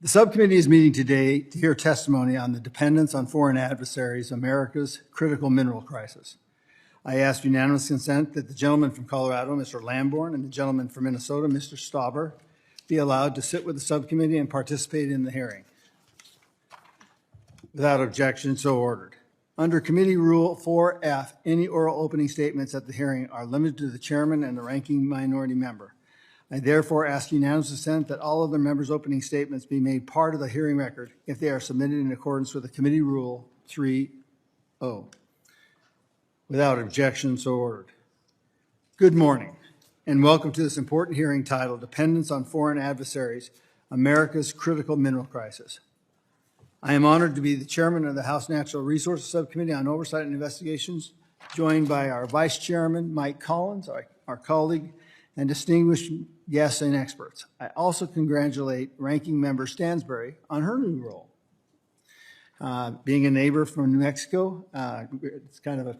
The subcommittee is meeting today to hear testimony on the dependence on foreign adversaries, America's critical mineral crisis. I ask unanimous consent that the gentleman from Colorado, Mr. Lamborn, and the gentleman from Minnesota, Mr. Stauber, be allowed to sit with the subcommittee and participate in the hearing. Without objection, so ordered. Under Committee Rule 4F, any oral opening statements at the hearing are limited to the chairman and the ranking minority member. I therefore ask unanimous consent that all other members' opening statements be made part of the hearing record if they are submitted in accordance with the Committee Rule 3.0. Without objection, so ordered. Good morning, and welcome to this important hearing titled Dependence on Foreign Adversaries, America's Critical Mineral Crisis. I am honored to be the chairman of the House Natural Resources Subcommittee on Oversight and Investigations, joined by our vice chairman, Mike Collins, our colleague, and distinguished guests and experts. I also congratulate ranking member Stansbury on her new role. Being a neighbor from New Mexico, it's kind of a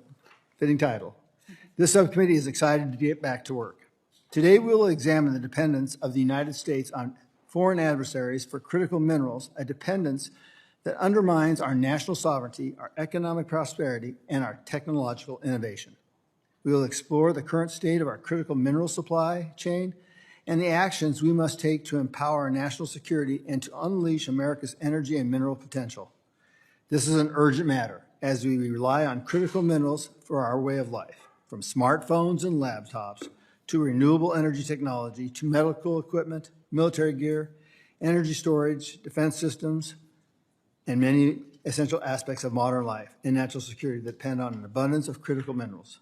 fitting title. This subcommittee is excited to get back to work. Today we will examine the dependence of the United States on foreign adversaries for critical minerals, a dependence that undermines our national sovereignty, our economic prosperity, and our technological innovation. We will explore the current state of our critical mineral supply chain and the actions we must take to empower our national security and to unleash America's energy and mineral potential. This is an urgent matter as we rely on critical minerals for our way of life, from smartphones and laptops to renewable energy technology to medical equipment, military gear, energy storage, defense systems, and many essential aspects of modern life and national security that depend on an abundance of critical minerals.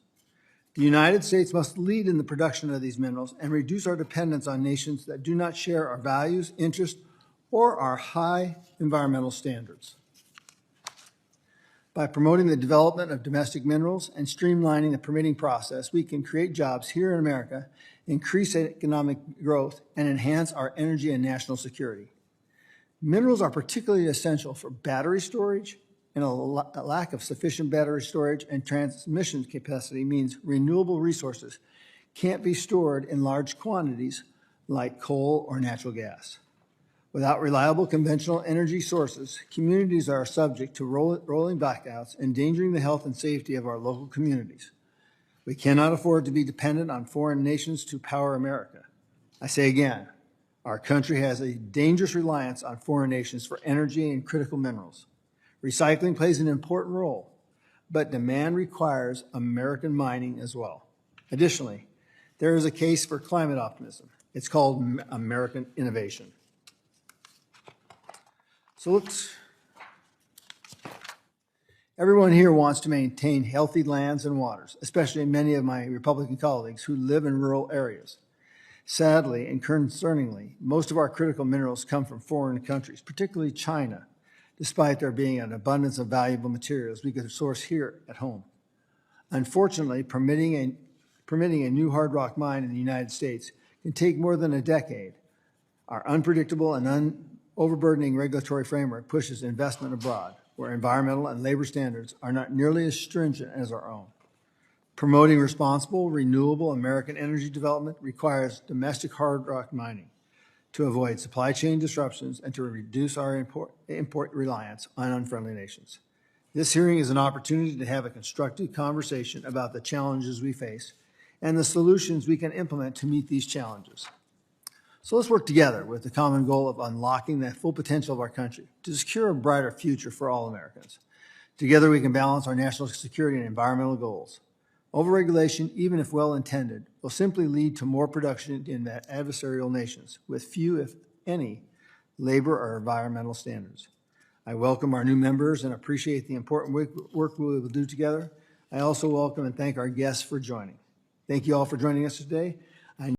The United States must lead in the production of these minerals and reduce our dependence on nations that do not share our values, interests, or our high environmental standards. By promoting the development of domestic minerals and streamlining the permitting process, we can create jobs here in America, increase economic growth, and enhance our energy and national security. Minerals are particularly essential for battery storage, and a lack of sufficient battery storage and transmission capacity means renewable resources can't be stored in large quantities like coal or natural gas. Without reliable conventional energy sources, communities are subject to rolling blackouts, endangering the health and safety of our local communities. We cannot afford to be dependent on foreign nations to power America. I say again, our country has a dangerous reliance on foreign nations for energy and critical minerals. Recycling plays an important role, but demand requires American mining as well. Additionally, there is a case for climate optimism. It's called American innovation. So everyone here wants to maintain healthy lands and waters, especially many of my Republican colleagues who live in rural areas. Sadly and concerningly, most of our critical minerals come from foreign countries, particularly China, despite there being an abundance of valuable materials we could source here at home. Unfortunately, permitting a new hard rock mine in the United States can take more than a decade. Our unpredictable and overburdening regulatory framework pushes investment abroad, where environmental and labor standards are not nearly as stringent as our own. Promoting responsible, renewable American energy development requires domestic hard rock mining to avoid supply chain disruptions and to reduce our import reliance on unfriendly nations. This hearing is an opportunity to have a constructive conversation about the challenges we face and the solutions we can implement to meet these challenges. So let's work together with the common goal of unlocking the full potential of our country to secure a brighter future for all Americans. Together we can balance our national security and environmental goals. Overregulation, even if well-intended, will simply lead to more production in adversarial nations with few, if any, labor or environmental standards. I welcome our new members and appreciate the important work we will do together. I also welcome and thank our guests for joining. Thank you all for joining us today.